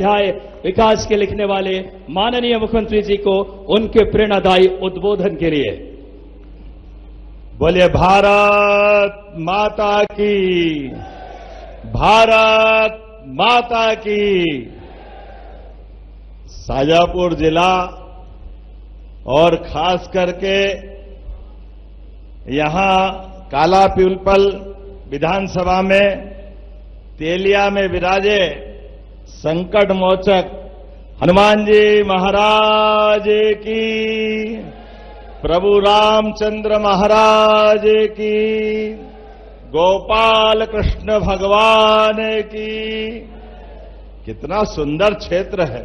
अध्याय विकास के लिखने वाले माननीय मुख्यमंत्री जी को उनके प्रेरणादायी उद्बोधन के लिए। बोलिए भारत माता की, भारत माता की। शाजापुर जिला और खास करके यहां काला पीपल विधानसभा में तेलिया में विराजे संकट मोचक हनुमान जी महाराज की, प्रभु रामचंद्र महाराज की, गोपाल कृष्ण भगवान की। कितना सुंदर क्षेत्र है।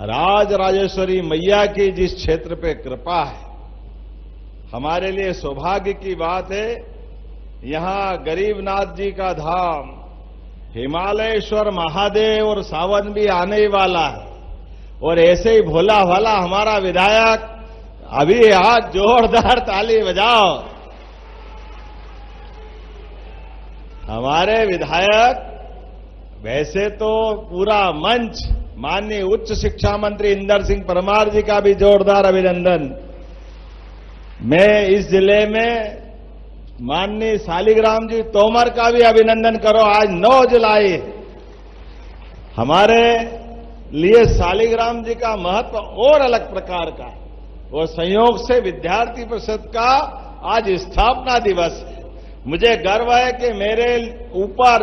राज राजेश्वरी मैया की जिस क्षेत्र पे कृपा है, हमारे लिए सौभाग्य की बात है। यहां गरीबनाथ जी का धाम, हिमालयेश्वर महादेव और सावन भी आने वाला है। और ऐसे ही भोला भाला हमारा विधायक, अभी आज जोरदार ताली बजाओ। हमारे विधायक, वैसे तो पूरा मंच माननीय उच्च शिक्षा मंत्री इंदर सिंह परमार जी का भी जोरदार अभिनंदन। मैं इस जिले में माननीय शालिग्राम जी तोमर का भी अभिनंदन करो। आज 9 जुलाई हमारे लिए शालिग्राम जी का महत्व और अलग प्रकार का है। वो संयोग से विद्यार्थी परिषद का आज स्थापना दिवस है। मुझे गर्व है कि मेरे ऊपर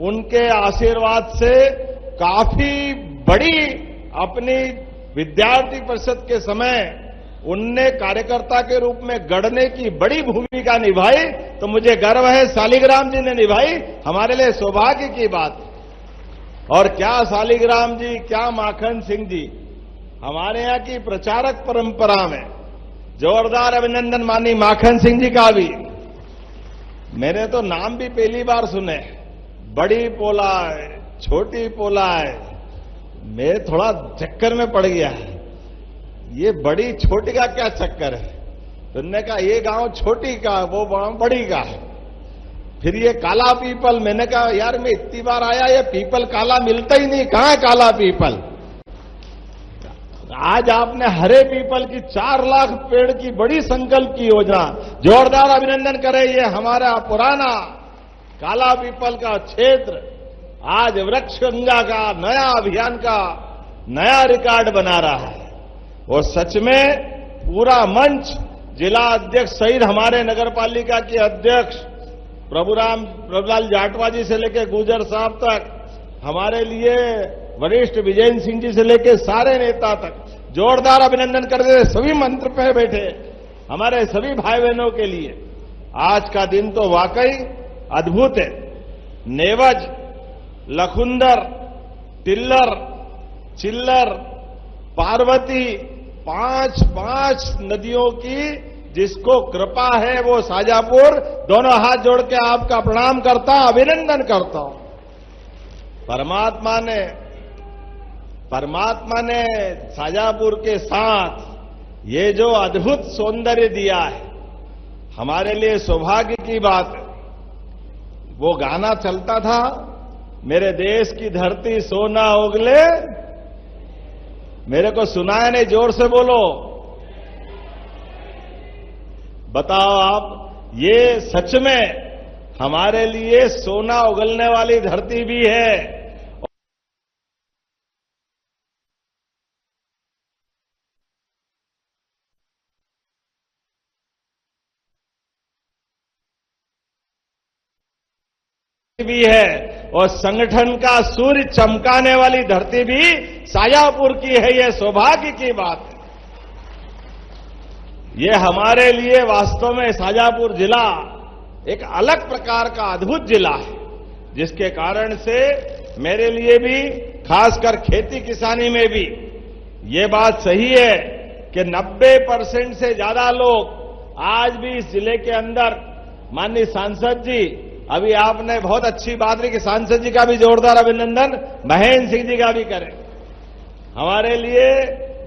उनके आशीर्वाद से काफी बड़ी अपनी विद्यार्थी परिषद के समय उनने कार्यकर्ता के रूप में गढ़ने की बड़ी भूमिका निभाई। तो मुझे गर्व है शालिग्राम जी ने निभाई, हमारे लिए सौभाग्य की बात है। और क्या शालिग्राम जी, क्या माखन सिंह जी, हमारे यहां की प्रचारक परंपरा में जोरदार अभिनंदन माननीय माखन सिंह जी का भी। मैंने तो नाम भी पहली बार सुने, बड़ी पोला है, छोटी पोला है। मैं थोड़ा चक्कर में पड़ गया है, ये बड़ी छोटी का क्या चक्कर है। तो उन्होंने कहा ये गांव छोटी का, वो गांव बड़ी का है। फिर ये काला पीपल, मैंने कहा यार मैं इतनी बार आया, ये पीपल काला मिलता ही नहीं, कहां है काला पीपल। आज आपने हरे पीपल की 4 लाख पेड़ की बड़ी संकल्प की योजना, जोरदार अभिनंदन करें। ये हमारा पुराना काला पीपल का क्षेत्र आज वृक्ष गंगा का नया अभियान का नया रिकॉर्ड बना रहा है। और सच में पूरा मंच, जिला अध्यक्ष सहित हमारे नगर पालिका के अध्यक्ष प्रभुलाल जाटवा जी से लेकर गुजर साहब तक, हमारे लिए वरिष्ठ विजय सिंह जी से लेकर सारे नेता तक जोरदार अभिनंदन करते थे। सभी मंत्र पे बैठे हमारे सभी भाई बहनों के लिए आज का दिन तो वाकई अद्भुत है। नेवज, लखुंदर, टिल्लर, चिल्लर, पार्वती, 5 नदियों की जिसको कृपा है वो शाजापुर दोनों हाथ जोड़ के आपका प्रणाम करता, अभिनंदन करता हूं। परमात्मा ने शाजापुर के साथ ये जो अद्भुत सौंदर्य दिया है, हमारे लिए सौभाग्य की बात है। वो गाना चलता था, मेरे देश की धरती सोना उगले। मेरे को सुनाया नहीं, जोर से बोलो। बताओ आप, ये सच में हमारे लिए सोना उगलने वाली धरती भी है। भी है और संगठन का सूर्य चमकाने वाली धरती भी शाजापुर की है। यह सौभाग्य की बात है। ये हमारे लिए वास्तव में शाजापुर जिला एक अलग प्रकार का अद्भुत जिला है, जिसके कारण से मेरे लिए भी, खासकर खेती किसानी में भी ये बात सही है कि 90% से ज्यादा लोग आज भी इस जिले के अंदर, माननीय सांसद जी, अभी आपने बहुत अच्छी बात रही कि सांसद जी का भी जोरदार अभिनंदन महेंद्र सिंह जी का भी करें। हमारे लिए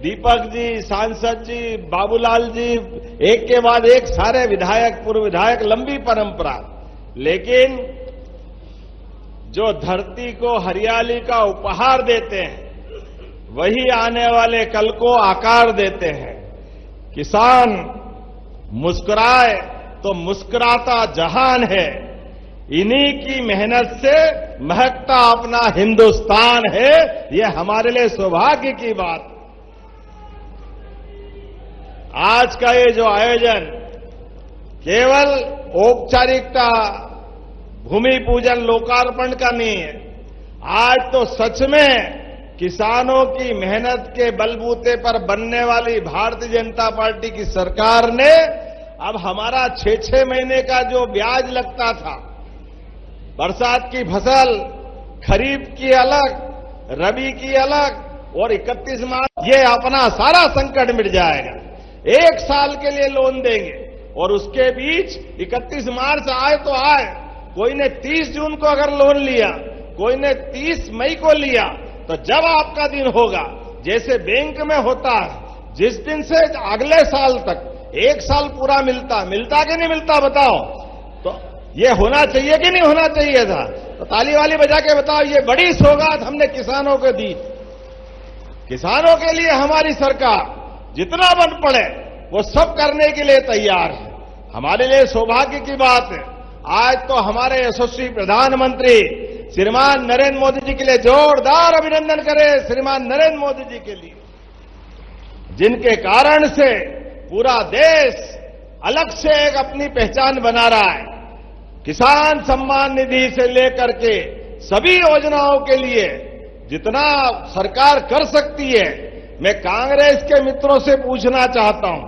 दीपक जी, सांसद जी, बाबूलाल जी, एक के बाद एक सारे विधायक, पूर्व विधायक, लंबी परंपरा। लेकिन जो धरती को हरियाली का उपहार देते हैं, वही आने वाले कल को आकार देते हैं। किसान मुस्कुराए तो मुस्कुराता जहान है। इन्हीं की मेहनत से महकता अपना हिंदुस्तान है। ये हमारे लिए सौभाग्य की बात। आज का ये जो आयोजन केवल औपचारिकता, भूमि पूजन, लोकार्पण का नहीं है। आज तो सच में किसानों की मेहनत के बलबूते पर बनने वाली भारतीय जनता पार्टी की सरकार ने अब हमारा 6-6 महीने का जो ब्याज लगता था, बरसात की फसल, खरीफ की अलग, रबी की अलग और 31 मार्च, ये अपना सारा संकट मिट जाएगा। 1 साल के लिए लोन देंगे और उसके बीच 31 मार्च आए तो आए, कोई ने 30 जून को अगर लोन लिया, कोई ने 30 मई को लिया, तो जब आपका दिन होगा, जैसे बैंक में होता है, जिस दिन से अगले साल तक 1 साल पूरा मिलता कि नहीं मिलता बताओ? तो ये होना चाहिए कि नहीं होना चाहिए था? तो ताली वाली बजा के बताओ, ये बड़ी सौगात हमने किसानों को दी। किसानों के लिए हमारी सरकार जितना बन पड़े वो सब करने के लिए तैयार है। हमारे लिए सौभाग्य की बात है, आज तो हमारे यशस्वी प्रधानमंत्री श्रीमान नरेंद्र मोदी जी के लिए जोरदार अभिनंदन करें। श्रीमान नरेंद्र मोदी जी के लिए, जिनके कारण से पूरा देश अलग से एक अपनी पहचान बना रहा है। किसान सम्मान निधि से लेकर के सभी योजनाओं के लिए जितना सरकार कर सकती है, मैं कांग्रेस के मित्रों से पूछना चाहता हूं,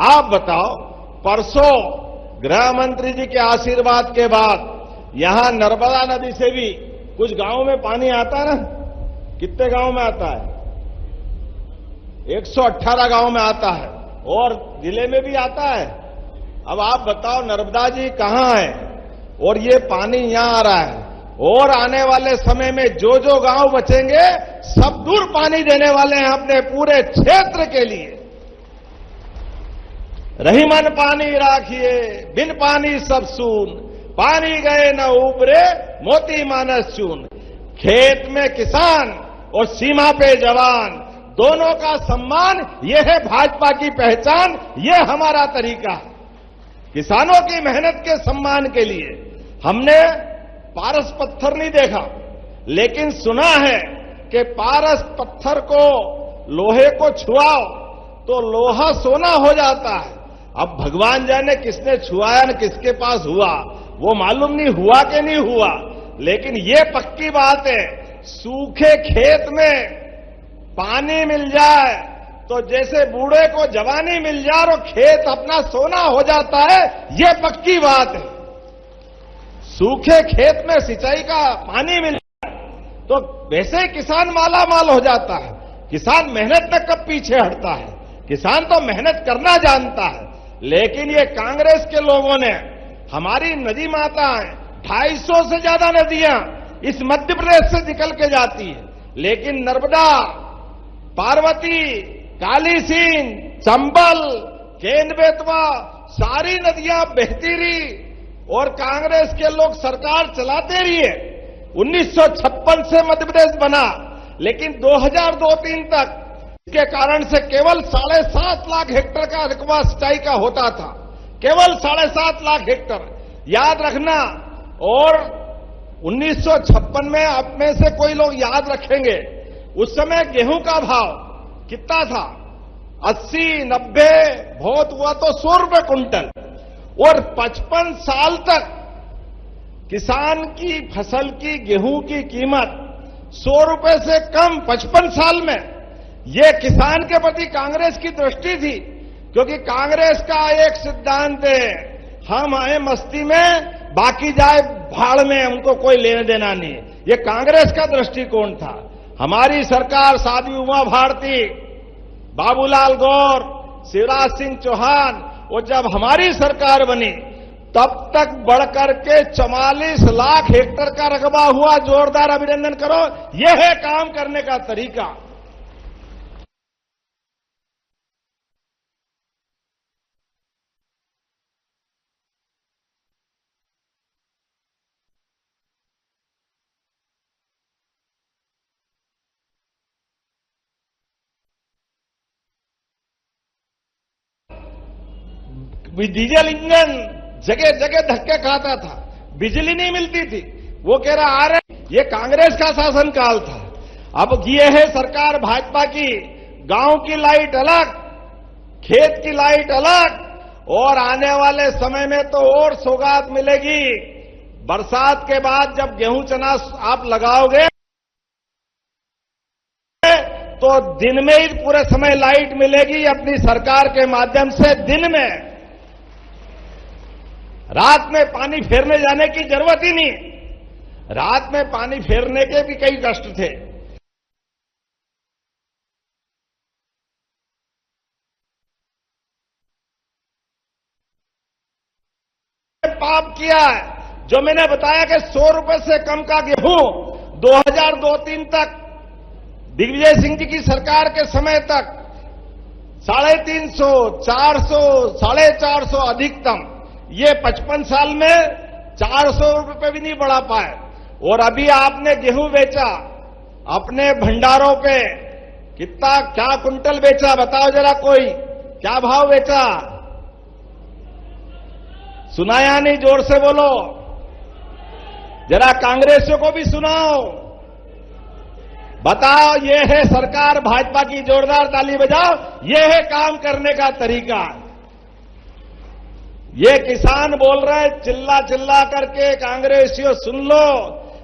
आप बताओ, परसों गृह मंत्री जी के आशीर्वाद के बाद यहां नर्मदा नदी से भी कुछ गांवों में पानी आता ना? कितने गांव में आता है? 118 गांव में आता है और जिले में भी आता है। अब आप बताओ, नर्मदा जी कहां है और ये पानी यहां आ रहा है, और आने वाले समय में जो जो गांव बचेंगे सब दूर पानी देने वाले हैं अपने पूरे क्षेत्र के लिए। रहीमन पानी राखिए, बिन पानी सब सून, पानी गए न उबरे, मोती मानस चून। खेत में किसान और सीमा पे जवान, दोनों का सम्मान, यह है भाजपा की पहचान, यह हमारा तरीका है। किसानों की मेहनत के सम्मान के लिए हमने पारस पत्थर नहीं देखा, लेकिन सुना है कि पारस पत्थर को, लोहे को छुआओ तो लोहा सोना हो जाता है। अब भगवान जाने किसने छुआया न किसके पास हुआ, वो मालूम नहीं हुआ कि नहीं हुआ, लेकिन ये पक्की बात है, सूखे खेत में पानी मिल जाए तो जैसे बूढ़े को जवानी मिल जाए और खेत अपना सोना हो जाता है, ये पक्की बात है। सूखे खेत में सिंचाई का पानी मिल जाए तो वैसे ही किसान माला माल हो जाता है। किसान मेहनत तक कब पीछे हटता है? किसान तो मेहनत करना जानता है। लेकिन ये कांग्रेस के लोगों ने, हमारी नदी माताएं, 250 से ज्यादा नदियां इस मध्य प्रदेश से निकल के जाती है, लेकिन नर्मदा, पार्वती, काली सींध, चंबल, केन बेतवा, सारी नदियां बहती रही और कांग्रेस के लोग सरकार चलाते रहिए। 1956 से मध्य प्रदेश बना, लेकिन 2002-3 तक इसके कारण से केवल 7.5 लाख हेक्टेयर का रकबा सिंचाई का होता था, केवल 7.5 लाख हेक्टेयर, याद रखना। और 1956 में आप में से कोई लोग याद रखेंगे, उस समय गेहूं का भाव कितना था? 80-90, बहुत हुआ तो 100 रुपए कुंटल। और 55 साल तक किसान की फसल की, गेहूं की कीमत 100 रुपए से कम, 55 साल में। यह किसान के प्रति कांग्रेस की दृष्टि थी, क्योंकि कांग्रेस का एक सिद्धांत है, हम आए मस्ती में, बाकी जाए भाड़ में, उनको कोई लेने देना नहीं। ये कांग्रेस का दृष्टिकोण था। हमारी सरकार, साध्वी उमा भारती, बाबूलाल गौर, शिवराज सिंह चौहान, और जब हमारी सरकार बनी तब तक बढ़कर के 44 लाख हेक्टेयर का रकबा हुआ। जोरदार अभिनंदन करो, यह है काम करने का तरीका। डीजल इंजन जगह जगह धक्के खाता था, बिजली नहीं मिलती थी। वो कह रहा आ रहे, ये कांग्रेस का शासनकाल था। अब ये है सरकार भाजपा की, गांव की लाइट अलग, खेत की लाइट अलग, और आने वाले समय में तो और सौगात मिलेगी। बरसात के बाद जब गेहूं चना आप लगाओगे तो दिन में ही पूरे समय लाइट मिलेगी अपनी सरकार के माध्यम से। दिन में, रात में पानी फेरने जाने की जरूरत ही नहीं। रात में पानी फेरने के भी कई कष्ट थे। पाप किया है जो मैंने बताया कि 100 रुपए से कम का गेहूं 2002-3 तक, दिग्विजय सिंह जी की सरकार के समय तक 350, 400, 450 अधिकतम, ये 55 साल में 400 रुपए भी नहीं बढ़ा पाए। और अभी आपने गेहूं बेचा अपने भंडारों पे, कितना क्या कुंटल बेचा बताओ जरा, कोई क्या भाव बेचा? सुनाया नहीं, जोर से बोलो, जरा कांग्रेसियों को भी सुनाओ, बताओ। ये है सरकार भाजपा की, जोरदार ताली बजाओ। ये है काम करने का तरीका। ये किसान बोल रहे हैं चिल्ला चिल्ला करके, कांग्रेसियों सुन लो,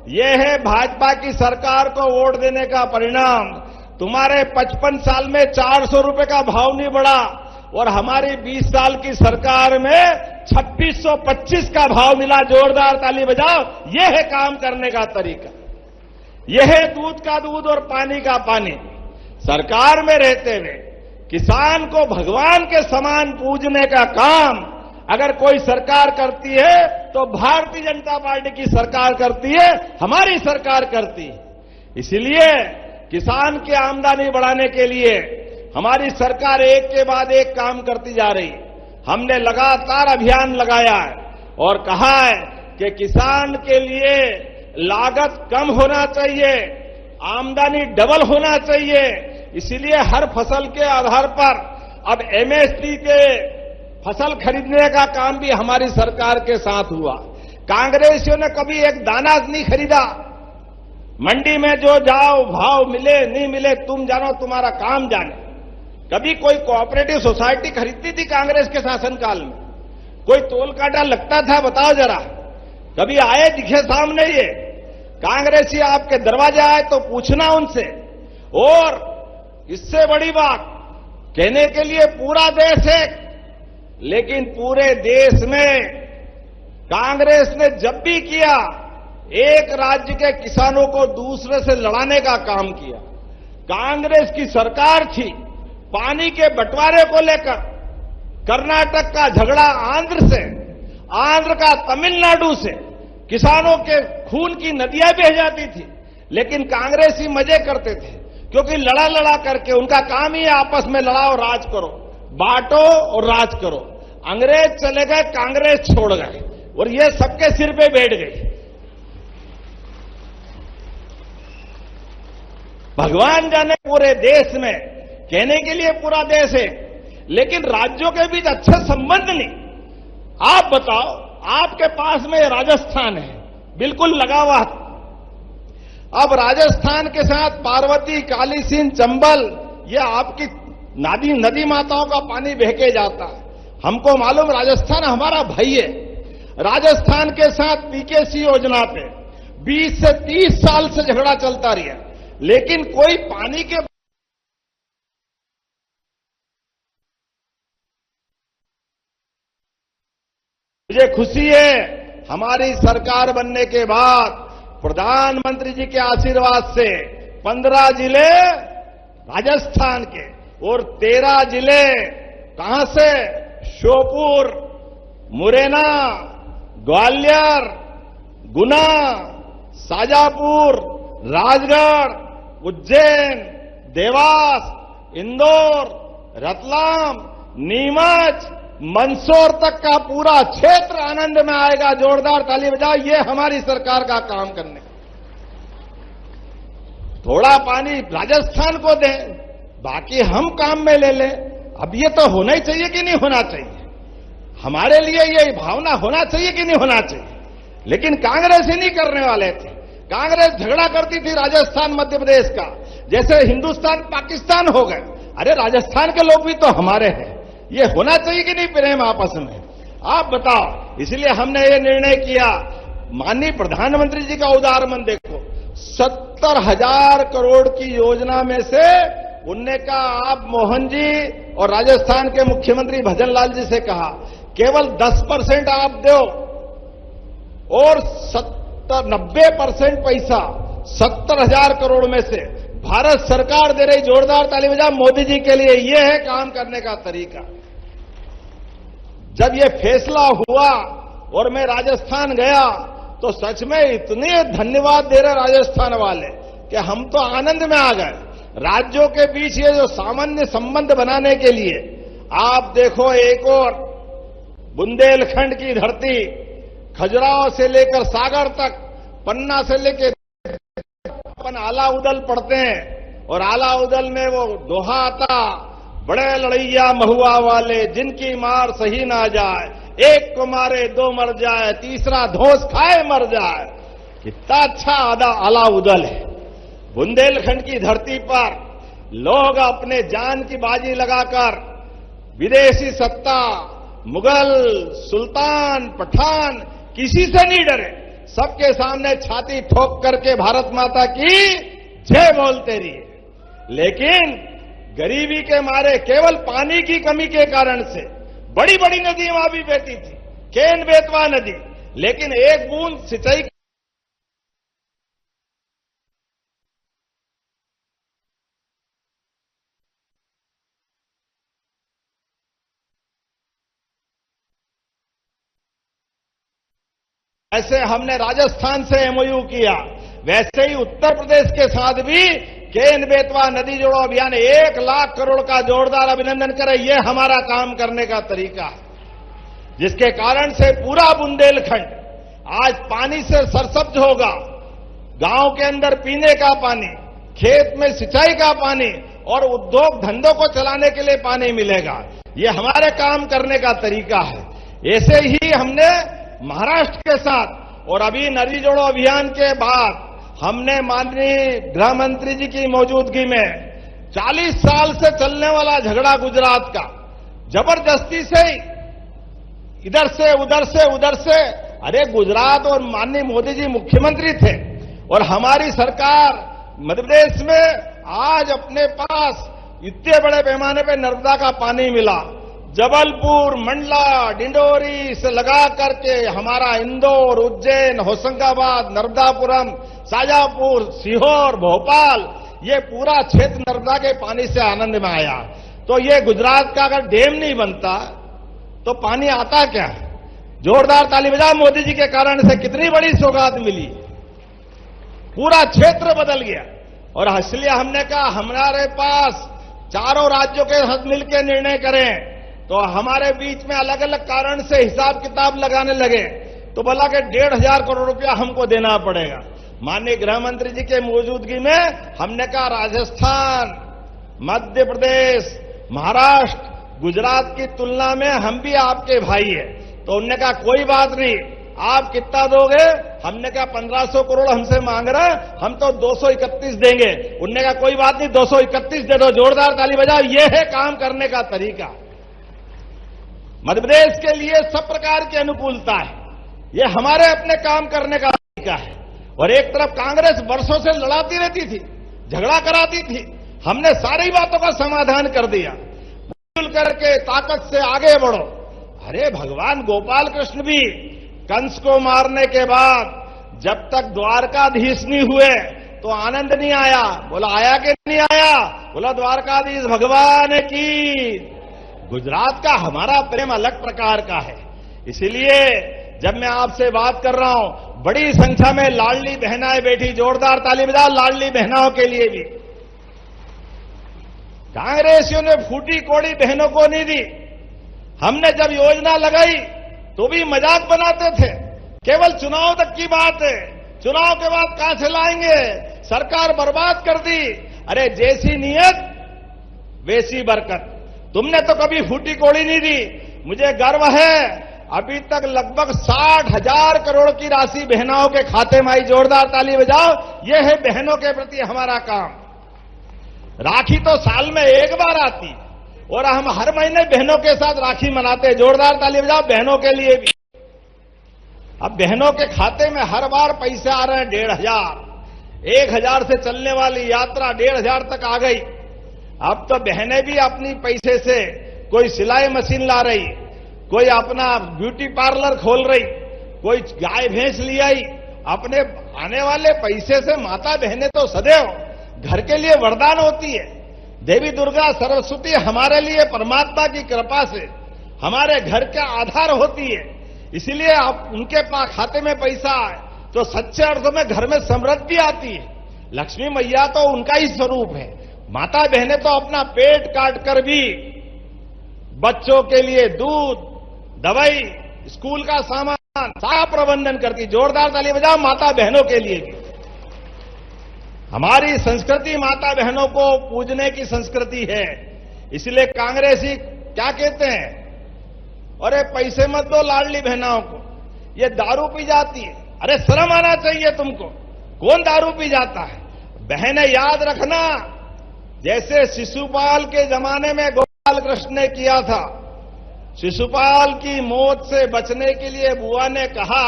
ये है भाजपा की सरकार को वोट देने का परिणाम। तुम्हारे 55 साल में 400 रुपए का भाव नहीं बढ़ा, और हमारी 20 साल की सरकार में 2625 का भाव मिला। जोरदार ताली बजाओ। यह है काम करने का तरीका। यह है दूध का दूध और पानी का पानी। सरकार में रहते हुए किसान को भगवान के समान पूजने का काम अगर कोई सरकार करती है तो भारतीय जनता पार्टी की सरकार करती है, हमारी सरकार करती है। इसलिए किसान की आमदनी बढ़ाने के लिए हमारी सरकार एक के बाद एक काम करती जा रही है। हमने लगातार अभियान लगाया है और कहा है कि किसान के लिए लागत कम होना चाहिए, आमदनी डबल होना चाहिए। इसलिए हर फसल के आधार पर अब एमएसपी के फसल खरीदने का काम भी हमारी सरकार के साथ हुआ। कांग्रेसियों ने कभी एक दाना नहीं खरीदा। मंडी में जो जाओ, भाव मिले नहीं मिले तुम जानो, तुम्हारा काम जाने। कभी कोई कोऑपरेटिव सोसाइटी खरीदती थी कांग्रेस के शासनकाल में? कोई तोल काटा लगता था? बताओ जरा, कभी आए दिखे सामने? ये कांग्रेसी आपके दरवाजे आए तो पूछना उनसे। और इससे बड़ी बात, कहने के लिए पूरा देश है, लेकिन पूरे देश में कांग्रेस ने जब भी किया, एक राज्य के किसानों को दूसरे से लड़ाने का काम किया। कांग्रेस की सरकार थी, पानी के बंटवारे को लेकर कर्नाटक का झगड़ा आंध्र से, आंध्र का तमिलनाडु से, किसानों के खून की नदियां बह जाती थी। लेकिन कांग्रेसी मजे करते थे, क्योंकि लड़ा लड़ा करके उनका काम ही है आपस में लड़ाओ, राज करो, बांटो और राज करो। अंग्रेज चले गए, कांग्रेस छोड़ गए, और ये सबके सिर पे बैठ गई। भगवान जाने पूरे देश में, कहने के लिए पूरा देश है, लेकिन राज्यों के बीच अच्छे संबंध नहीं। आप बताओ, आपके पास में राजस्थान है, बिल्कुल लगा हुआ। अब राजस्थान के साथ पार्वती, काली सिंध, चंबल, ये आपकी नदी माताओं का पानी बह के जाता है। हमको मालूम राजस्थान हमारा भाई है। राजस्थान के साथ पीकेसी योजना पे 20 से 30 साल से झगड़ा चलता रहा, लेकिन कोई पानी के मुझे खुशी है हमारी सरकार बनने के बाद प्रधानमंत्री जी के आशीर्वाद से 15 जिले राजस्थान के और 13 जिले कहां से? श्योपुर, मुरैना, ग्वालियर, गुना, शाजापुर, राजगढ़, उज्जैन, देवास, इंदौर, रतलाम, नीमच, मंदसौर तक का पूरा क्षेत्र आनंद में आएगा। जोरदार ताली बजाओ। ये हमारी सरकार का काम करने। थोड़ा पानी राजस्थान को दें, बाकी हम काम में ले लें। अब ये तो होना ही चाहिए कि नहीं होना चाहिए? हमारे लिए ये भावना होना चाहिए कि नहीं होना चाहिए? लेकिन कांग्रेस ही नहीं करने वाले थे। कांग्रेस झगड़ा करती थी राजस्थान मध्य प्रदेश का, जैसे हिंदुस्तान पाकिस्तान हो गए। अरे राजस्थान के लोग भी तो हमारे हैं, ये होना चाहिए कि नहीं प्रेम आपस में? आप बताओ। इसलिए हमने ये निर्णय किया। माननीय प्रधानमंत्री जी का उदार मन देखो, 70,000 करोड़ की योजना में से उनने कहा, आप मोहन जी और राजस्थान के मुख्यमंत्री भजनलाल जी से कहा, केवल 10% आप दो और 90% पैसा 70,000 करोड़ में से भारत सरकार दे रही। जोरदार ताली बजाओ मोदी जी के लिए। यह है काम करने का तरीका। जब यह फैसला हुआ और मैं राजस्थान गया तो सच में इतने धन्यवाद दे रहे राजस्थान वाले कि हम तो आनंद में आ गए। राज्यों के बीच ये जो सामान्य संबंध बनाने के लिए आप देखो, एक और बुंदेलखंड की धरती, खजुराहो से लेकर सागर तक, पन्ना से लेकर अपन आला उदल पढ़ते हैं और आला उदल में वो दोहा आता, बड़े लड़ैया महुआ वाले जिनकी मार सही ना जाए, एक को मारे दो मर जाए, तीसरा धोस खाए मर जाए। कितना अच्छा आला उदल है। बुंदेलखंड की धरती पर लोग अपने जान की बाजी लगाकर विदेशी सत्ता, मुगल, सुल्तान, पठान किसी से नहीं डरे। सबके सामने छाती ठोक करके भारत माता की जय बोलते रहिए। लेकिन गरीबी के मारे, केवल पानी की कमी के कारण से बड़ी बड़ी नदी वहां भी बहती थी, केन बेतवा नदी, लेकिन एक बूंद सिंचाई ऐसे हमने राजस्थान से एमओयू किया, वैसे ही उत्तर प्रदेश के साथ भी केन बेतवा नदी जोड़ो अभियान 1 लाख करोड़ का जोरदार अभिनंदन करें। यह हमारा काम करने का तरीका है, जिसके कारण से पूरा बुंदेलखंड आज पानी से सरसब्ज होगा। गांव के अंदर पीने का पानी, खेत में सिंचाई का पानी और उद्योग धंधों को चलाने के लिए पानी मिलेगा। यह हमारे काम करने का तरीका है। ऐसे ही हमने महाराष्ट्र के साथ, और अभी नदी जोड़ो अभियान के बाद हमने माननीय गृह मंत्री जी की मौजूदगी में 40 साल से चलने वाला झगड़ा गुजरात का जबरदस्ती से इधर से उधर से, अरे गुजरात और माननीय मोदी जी मुख्यमंत्री थे और हमारी सरकार मध्य प्रदेश में आज अपने पास इतने बड़े पैमाने पे नर्मदा का पानी मिला। जबलपुर, मंडला, डिंडोरी से लगा करके हमारा इंदौर, उज्जैन, होशंगाबाद, नर्मदापुरम, शाजापुर, सीहोर, भोपाल, ये पूरा क्षेत्र नर्मदा के पानी से आनंद में आया। तो ये गुजरात का अगर डैम नहीं बनता तो पानी आता क्या? जोरदार ताली बजाओ मोदी जी के कारण से कितनी बड़ी सौगात मिली। पूरा क्षेत्र बदल गया। और इसलिए हमने कहा हमारे पास चारों राज्यों के साथ मिलकर निर्णय करें। तो हमारे बीच में अलग अलग कारण से हिसाब किताब लगाने लगे तो बोला कि 1,500 करोड़ रुपया हमको देना पड़ेगा। माननीय गृह मंत्री जी के मौजूदगी में हमने कहा राजस्थान, मध्य प्रदेश, महाराष्ट्र, गुजरात की तुलना में हम भी आपके भाई हैं। तो उन्होंने कहा कोई बात नहीं, आप कितना दोगे? हमने कहा 1,500 करोड़ हमसे मांग रहे हैं, हम तो 231 देंगे। उन्होंने कहा कोई बात नहीं, 231 दे दो। जोरदार ताली बजाओ। यह है काम करने का तरीका। मध्य प्रदेश के लिए सब प्रकार की अनुकूलता है। यह हमारे अपने काम करने का तरीका है। और एक तरफ कांग्रेस वर्षों से लड़ाती रहती थी, झगड़ा कराती थी, हमने सारी बातों का समाधान कर दिया। मिलजुल करके ताकत से आगे बढ़ो। अरे भगवान गोपाल कृष्ण भी कंस को मारने के बाद जब तक द्वारकाधीश नहीं हुए तो आनंद नहीं आया। बोला आया कि नहीं आया? बोला द्वारकाधीश भगवान की। गुजरात का हमारा प्रेम अलग प्रकार का है। इसीलिए जब मैं आपसे बात कर रहा हूं, बड़ी संख्या में लाडली बहनाएं बैठी। जोरदार ताली बजाओ लाडली बहनाओं के लिए भी। कांग्रेसियों ने फूटी कोड़ी बहनों को नहीं दी। हमने जब योजना लगाई तो भी मजाक बनाते थे, केवल चुनाव तक की बात है, चुनाव के बाद कहां से लाएंगे, सरकार बर्बाद कर दी। अरे जैसी नीयत वैसी बरकत। तुमने तो कभी फूटी कोड़ी नहीं दी। मुझे गर्व है, अभी तक लगभग 60,000 करोड़ की राशि बहनों के खाते में आई। जोरदार ताली बजाओ, यह है बहनों के प्रति हमारा काम। राखी तो साल में एक बार आती और हम हर महीने बहनों के साथ राखी मनाते हैं। जोरदार ताली बजाओ बहनों के लिए भी। अब बहनों के खाते में हर बार पैसे आ रहे हैं 1,500। 1,000 से चलने वाली यात्रा 1,500 तक आ गई। अब तो बहनें भी अपनी पैसे से कोई सिलाई मशीन ला रही, कोई अपना ब्यूटी पार्लर खोल रही, कोई गाय भैंस ले आई। अपने आने वाले पैसे से माता बहनें तो सदैव घर के लिए वरदान होती है। देवी दुर्गा सरस्वती हमारे लिए परमात्मा की कृपा से हमारे घर का आधार होती है। इसलिए आप उनके पास खाते में पैसा आए तो सच्चे अर्थों में घर में समृद्धि आती है। लक्ष्मी मैया तो उनका ही स्वरूप है। माता बहनें तो अपना पेट काट कर भी बच्चों के लिए दूध, दवाई, स्कूल का सामान सारा प्रबंधन करती। जोरदार ताली बजाओ माता बहनों के लिए भी। हमारी संस्कृति माता बहनों को पूजने की संस्कृति है। इसलिए कांग्रेसी क्या कहते हैं, अरे पैसे मत दो लाडली बहनों को, ये दारू पी जाती है। अरे शर्म आना चाहिए तुमको, कौन दारू पी जाता है? बहनें याद रखना, जैसे शिशुपाल के जमाने में गोपाल कृष्ण ने किया था। शिशुपाल की मौत से बचने के लिए बुआ ने कहा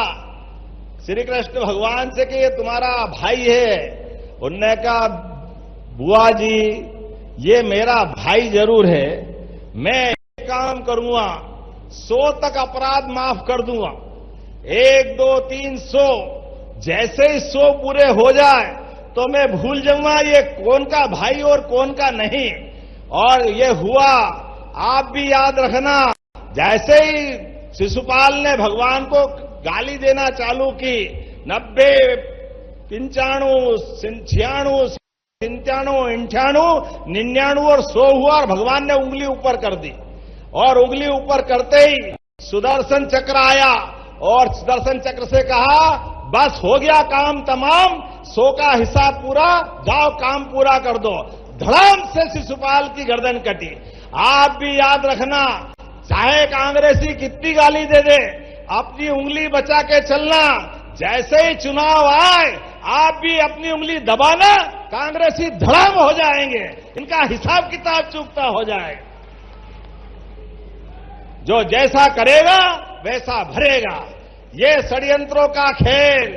श्री कृष्ण भगवान से कि ये तुम्हारा भाई है। उनने कहा बुआ जी ये मेरा भाई जरूर है, मैं एक काम करूंगा, 100 तक अपराध माफ कर दूंगा। 1, 2, 3, 100 जैसे ही 100 पूरे हो जाए तो मैं भूल जाऊंगा ये कौन का भाई और कौन का नहीं। और ये हुआ। आप भी याद रखना, जैसे ही शिशुपाल ने भगवान को गाली देना चालू की, 90, 95, 96, 97, 98, 99 और 100 हुआ और भगवान ने उंगली ऊपर कर दी। और उंगली ऊपर करते ही सुदर्शन चक्र आया और सुदर्शन चक्र से कहा बस हो गया काम तमाम, 100 का हिसाब पूरा, जाओ काम पूरा कर दो। धड़ाम से शिशुपाल की गर्दन कटी। आप भी याद रखना, चाहे कांग्रेसी कितनी गाली दे दे, अपनी उंगली बचा के चलना। जैसे ही चुनाव आए आप भी अपनी उंगली दबाना, कांग्रेसी धड़ाम हो जाएंगे, इनका हिसाब किताब चूकता हो जाएगा। जो जैसा करेगा वैसा भरेगा। ये षड्यंत्रों का खेल,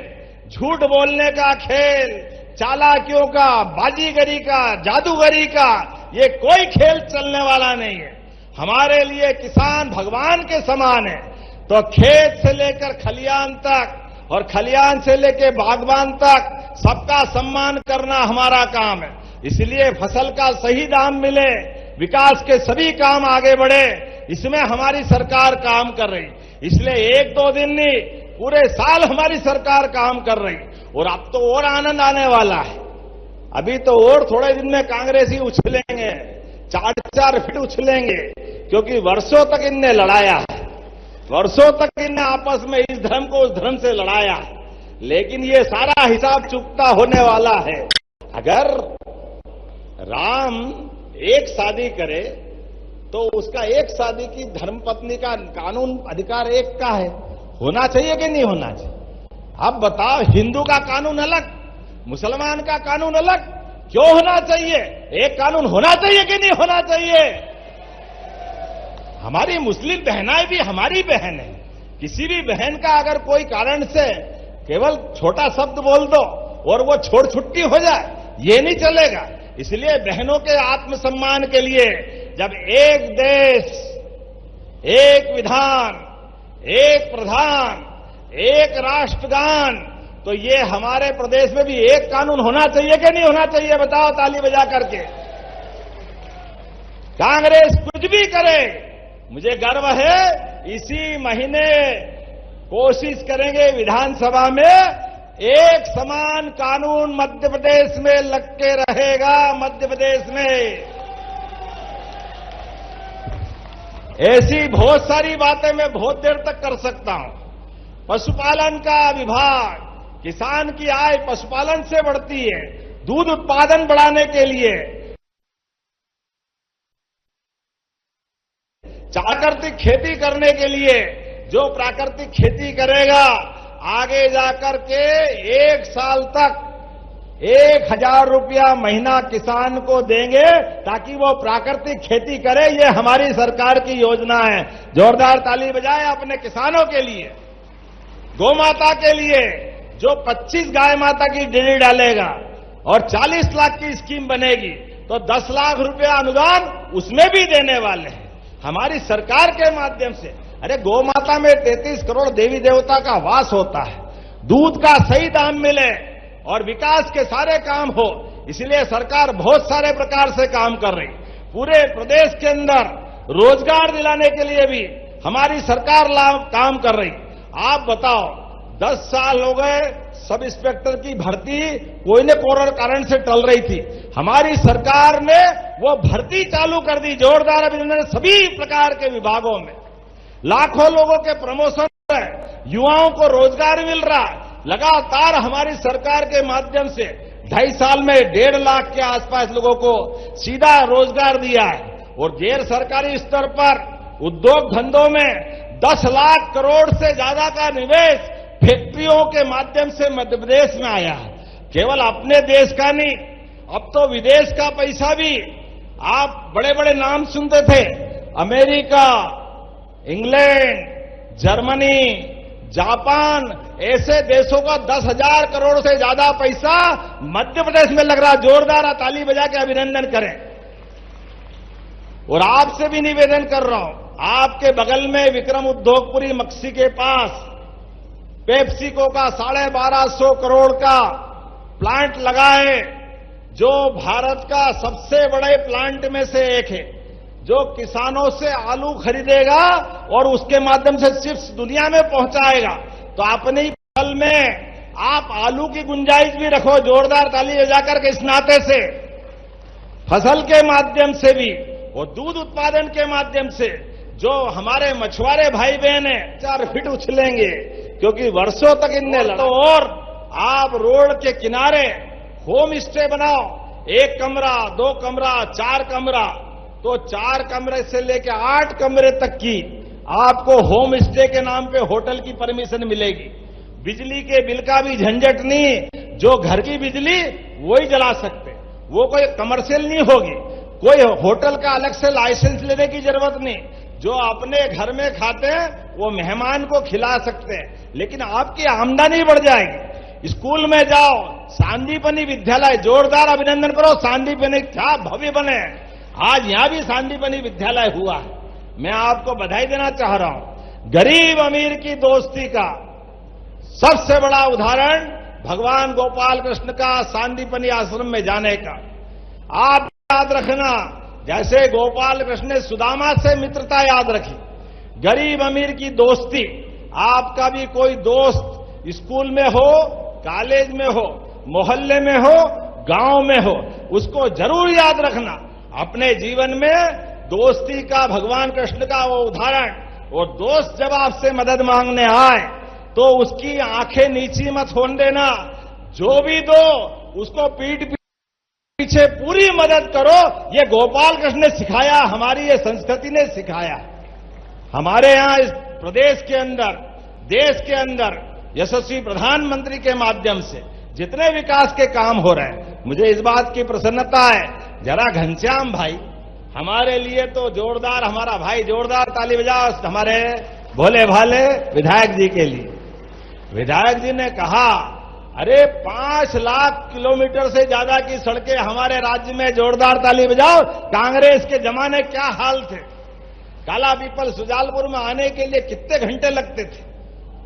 झूठ बोलने का खेल, चालाकियों का, बाजीगरी का, जादूगरी का, ये कोई खेल चलने वाला नहीं है। हमारे लिए किसान भगवान के समान है। तो खेत से लेकर खलियान तक और खलियान से लेकर बागबान तक सबका सम्मान करना हमारा काम है। इसलिए फसल का सही दाम मिले, विकास के सभी काम आगे बढ़े, इसमें हमारी सरकार काम कर रही। इसलिए 1-2 दिन नहीं, पूरे साल हमारी सरकार काम कर रही। और अब तो और आनंद आने वाला है। अभी तो और थोड़े दिन में कांग्रेसी उछलेंगे, 4-4 फीट उछलेंगे, क्योंकि वर्षों तक इनने लड़ाया है। वर्षों तक इनने आपस में इस धर्म को उस धर्म से लड़ाया है। लेकिन ये सारा हिसाब चुकता होने वाला है। अगर राम एक शादी करे तो उसका एक शादी की धर्मपत्नी का कानून अधिकार एक का है, होना चाहिए कि नहीं होना चाहिए? अब बताओ, हिंदू का कानून अलग, मुसलमान का कानून अलग, क्यों होना चाहिए? एक कानून होना चाहिए कि नहीं होना चाहिए? हमारी मुस्लिम बहनाएं भी हमारी बहन है। किसी भी बहन का अगर कोई कारण से केवल छोटा शब्द बोल दो और वो छोड़ छुट्टी हो जाए, ये नहीं चलेगा। इसलिए बहनों के आत्मसम्मान के लिए जब एक देश, एक विधान, एक प्रधान, एक राष्ट्रगान, तो ये हमारे प्रदेश में भी एक कानून होना चाहिए कि नहीं होना चाहिए? बताओ ताली बजा करके। कांग्रेस कुछ भी करे, मुझे गर्व है, इसी महीने कोशिश करेंगे विधानसभा में एक समान कानून मध्य प्रदेश में लग के रहेगा। मध्य प्रदेश में ऐसी बहुत सारी बातें मैं बहुत देर तक कर सकता हूं। पशुपालन का विभाग, किसान की आय पशुपालन से बढ़ती है। दूध उत्पादन बढ़ाने के लिए प्राकृतिक खेती करने के लिए जो प्राकृतिक खेती करेगा आगे जाकर के 1 साल तक 1,000 रुपया महीना किसान को देंगे ताकि वो प्राकृतिक खेती करे। ये हमारी सरकार की योजना है। जोरदार ताली बजाएं अपने किसानों के लिए। गौ माता के लिए जो 25 गाय माता की डेयरी डालेगा और 40 लाख की स्कीम बनेगी तो 10 लाख रुपया अनुदान उसमें भी देने वाले हैं हमारी सरकार के माध्यम से। अरे गौ माता में 33 करोड़ देवी देवता का वास होता है। दूध का सही दाम मिले और विकास के सारे काम हो, इसलिए सरकार बहुत सारे प्रकार से काम कर रही। पूरे प्रदेश के अंदर रोजगार दिलाने के लिए भी हमारी सरकार काम कर रही। आप बताओ 10 साल हो गए सब इंस्पेक्टर की भर्ती कोई न कोई कारण से टल रही थी। हमारी सरकार ने वो भर्ती चालू कर दी। जोरदार अभिनंदन सभी प्रकार के विभागों में। लाखों लोगों के प्रमोशन है, युवाओं को रोजगार मिल रहा है। लगातार हमारी सरकार के माध्यम से 2.5 साल में 1.5 लाख के आसपास लोगों को सीधा रोजगार दिया है। और गैर सरकारी स्तर पर उद्योग धंधों में 10 लाख करोड़ से ज्यादा का निवेश फैक्ट्रियों के माध्यम से मध्य प्रदेश में आया है। केवल अपने देश का नहीं, अब तो विदेश का पैसा भी। आप बड़े बड़े नाम सुनते थे, अमेरिका, इंग्लैंड, जर्मनी, जापान, ऐसे देशों का 10,000 करोड़ से ज्यादा पैसा मध्य प्रदेश में लग रहा। जोरदार ताली बजा के अभिनंदन करें। और आपसे भी निवेदन कर रहा हूं, आपके बगल में विक्रम उद्योगपुरी मक्सी के पास पेप्सिको का 1250 करोड़ का प्लांट लगा है, जो भारत का सबसे बड़े प्लांट में से एक है, जो किसानों से आलू खरीदेगा और उसके माध्यम से चिप्स दुनिया में पहुंचाएगा। तो अपने ही फल में आप आलू की गुंजाइश भी रखो। जोरदार ताली बजाकर के इस नाते से फसल के माध्यम से भी और दूध उत्पादन के माध्यम से जो हमारे मछुआरे भाई बहन हैं 4 फीट उछलेंगे, क्योंकि वर्षों तक इनने लड़ा। तो और आप रोड के किनारे होम स्टे बनाओ, 1 कमरा, 2 कमरा, 4 कमरा, तो 4 कमरे से लेकर 8 कमरे तक की आपको होम स्टे के नाम पे होटल की परमिशन मिलेगी। बिजली के बिल का भी झंझट नहीं, जो घर की बिजली वही जला सकते, वो कोई कमर्शियल नहीं होगी। कोई होटल का अलग से लाइसेंस लेने की जरूरत नहीं। जो अपने घर में खाते हैं वो मेहमान को खिला सकते हैं, लेकिन आपकी आमदनी बढ़ जाएगी। स्कूल में जाओ, सांदीपनी विद्यालय, जोरदार अभिनंदन करो। सांदीपनी क्या भव्य बने, आज यहां भी सांदीपनी विद्यालय हुआ है। मैं आपको बधाई देना चाह रहा हूं। गरीब अमीर की दोस्ती का सबसे बड़ा उदाहरण भगवान गोपाल कृष्ण का सांदीपनी आश्रम में जाने का। आप याद रखना, जैसे गोपाल कृष्ण ने सुदामा से मित्रता याद रखी, गरीब अमीर की दोस्ती। आपका भी कोई दोस्त स्कूल में हो, कॉलेज में हो, मोहल्ले में हो, गांव में हो, उसको जरूर याद रखना अपने जीवन में। दोस्ती का भगवान कृष्ण का वो उदाहरण। और दोस्त जब आपसे मदद मांगने आए तो उसकी आंखें नीची मत होने देना। जो भी दो उसको पीठ पीछे पूरी मदद करो। ये गोपाल कृष्ण ने सिखाया, हमारी ये संस्कृति ने सिखाया। हमारे यहां इस प्रदेश के अंदर, देश के अंदर यशस्वी प्रधानमंत्री के माध्यम से जितने विकास के काम हो रहे हैं, मुझे इस बात की प्रसन्नता है। जरा घनश्याम भाई हमारे लिए तो जोरदार, हमारा भाई जोरदार ताली बजाओ हमारे भोले भाले विधायक जी के लिए। विधायक जी ने कहा, अरे 5 लाख किलोमीटर से ज्यादा की सड़कें हमारे राज्य में, जोरदार ताली बजाओ। कांग्रेस के जमाने क्या हाल थे, काला पीपल सुजालपुर में आने के लिए कितने घंटे लगते थे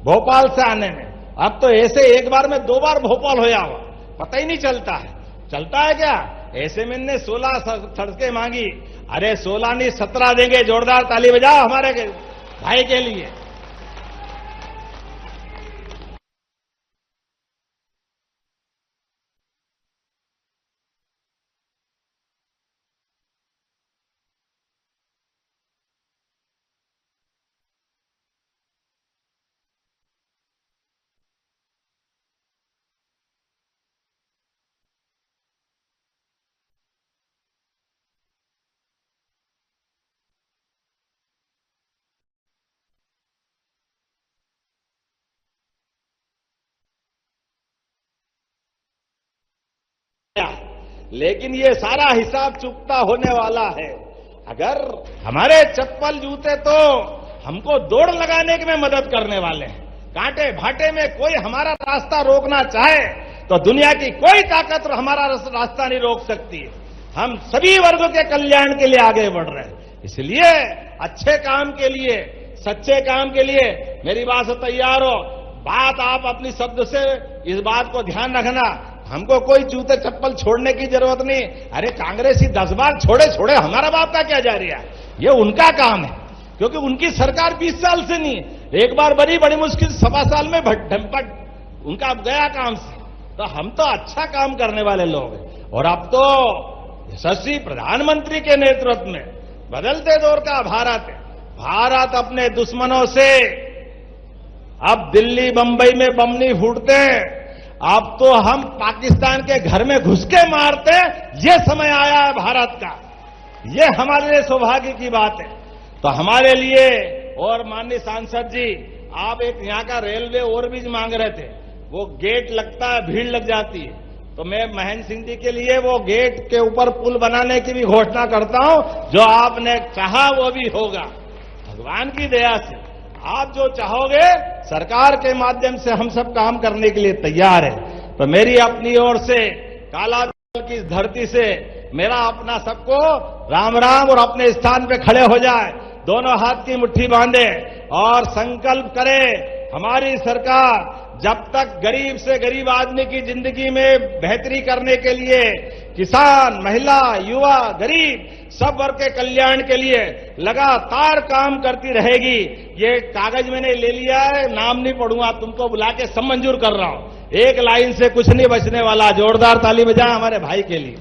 भोपाल से आने में। अब तो ऐसे एक बार में 2 बार भोपाल होया हुआ, पता ही नहीं चलता है। चलता है क्या? ऐसे में ने 16 सड़कें मांगी, अरे 16 नहीं 17 देंगे। जोरदार ताली बजाओ हमारे भाई के लिए। लेकिन ये सारा हिसाब चुकता होने वाला है। अगर हमारे चप्पल जूते तो हमको दौड़ लगाने में मदद करने वाले हैं, कांटे भाटे में कोई हमारा रास्ता रोकना चाहे तो दुनिया की कोई ताकत हमारा रास्ता नहीं रोक सकती। हम सभी वर्गों के कल्याण के लिए आगे बढ़ रहे हैं। इसलिए अच्छे काम के लिए, सच्चे काम के लिए मेरी बात से तैयार हो। बात आप अपनी शब्द से इस बात को ध्यान रखना, हमको कोई जूते चप्पल छोड़ने की जरूरत नहीं। अरे कांग्रेसी 10 बार छोड़े छोड़े, हमारा बाप का क्या जा रहा है, ये उनका काम है, क्योंकि उनकी सरकार 20 साल से नहीं है। एक बार बड़ी मुश्किल 7 साल में ढमपट उनका गया काम से। तो हम तो अच्छा काम करने वाले लोग हैं। और अब तो यशस्वी प्रधानमंत्री के नेतृत्व में बदलते दौर का भारत है। भारत अपने दुश्मनों से अब दिल्ली बंबई में बम नहीं फूटते, अब तो हम पाकिस्तान के घर में घुस के मारते हैं। ये समय आया है भारत का, ये हमारे लिए सौभाग्य की बात है। तो हमारे लिए, और माननीय सांसद जी, आप एक यहां का रेलवे ओवरब्रिज मांग रहे थे, वो गेट लगता है, भीड़ लग जाती है, तो मैं महेंद्र सिंह जी के लिए वो गेट के ऊपर पुल बनाने की भी घोषणा करता हूं। जो आपने चाहा वो भी होगा, भगवान की दया से। आप जो चाहोगे सरकार के माध्यम से हम सब काम करने के लिए तैयार है। तो मेरी अपनी ओर से काला की इस धरती से मेरा अपना सबको राम राम, और अपने स्थान पे खड़े हो जाए, दोनों हाथ की मुट्ठी बांधे और संकल्प करे, हमारी सरकार जब तक गरीब से गरीब आदमी की जिंदगी में बेहतरी करने के लिए, किसान, महिला, युवा, गरीब सब वर्ग के कल्याण के लिए लगातार काम करती रहेगी। ये कागज मैंने ले लिया है, नाम नहीं पढ़ूंगा, तुमको बुला के सब मंजूर कर रहा हूं। एक लाइन से कुछ नहीं बचने वाला। जोरदार ताली बजाएं हमारे भाई के लिए।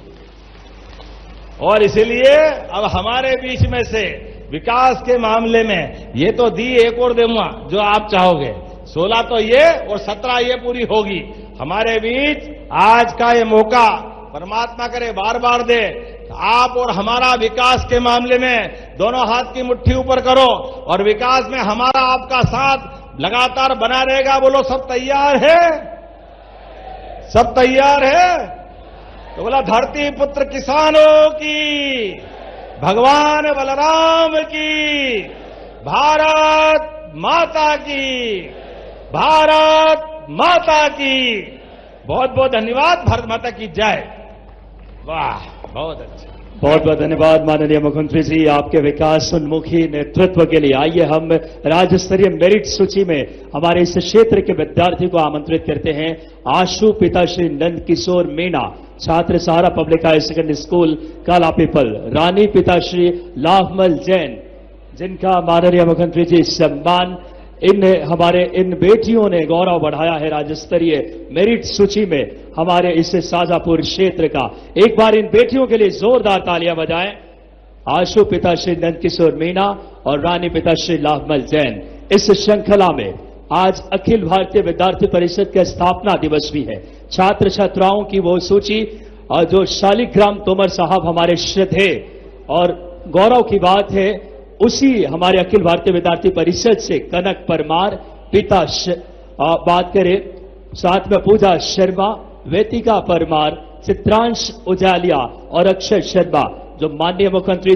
और इसीलिए अब हमारे बीच में से विकास के मामले में ये तो दी, एक और दूंगा जो आप चाहोगे। 16 तो ये और 17 ये पूरी होगी। हमारे बीच आज का ये मौका परमात्मा करे बार बार दे। आप और हमारा विकास के मामले में दोनों हाथ की मुट्ठी ऊपर करो, और विकास में हमारा आपका साथ लगातार बना रहेगा। बोलो सब तैयार है? सब तैयार है? तो बोला धरती पुत्र किसानों की, भगवान बलराम की, भारत माता की, भारत माता की। बहुत बहुत धन्यवाद। भारत माता की जय। वाह, बहुत अच्छा। बहुत बहुत धन्यवाद माननीय मुख्यमंत्री जी, आपके विकास उन्मुखी नेतृत्व के लिए। आइए हम राज्य स्तरीय मेरिट सूची में हमारे इस क्षेत्र के विद्यार्थी को आमंत्रित करते हैं। आशु पिता श्री नंद किशोर मीणा, छात्र सहारा पब्लिक हाई सेकेंडरी स्कूल काला पीपल। रानी पिता श्री लाभमल जैन, जिनका माननीय मुख्यमंत्री जी सम्मान। इन बेटियों ने गौरव बढ़ाया है राज्य स्तरीय मेरिट सूची में हमारे इस शाजापुर क्षेत्र का। एक बार इन बेटियों के लिए जोरदार तालियां बजाएं। आशु पिता श्री नंद किशोर मीणा और रानी पिता श्री लाभमल जैन। इस श्रृंखला में आज अखिल भारतीय विद्यार्थी परिषद का स्थापना दिवस भी है। छात्र छात्राओं की वो सूची और जो शालिग्राम तोमर साहब हमारे श्रद्धेय और गौरव की बात है, उसी हमारे अखिल भारतीय विद्यार्थी परिषद से कनक परमार पिता बात करें, साथ में पूजा शर्मा, वेतिका परमार, चित्रांश उजालिया और अक्षय शर्मा, जो माननीय मुख्यमंत्री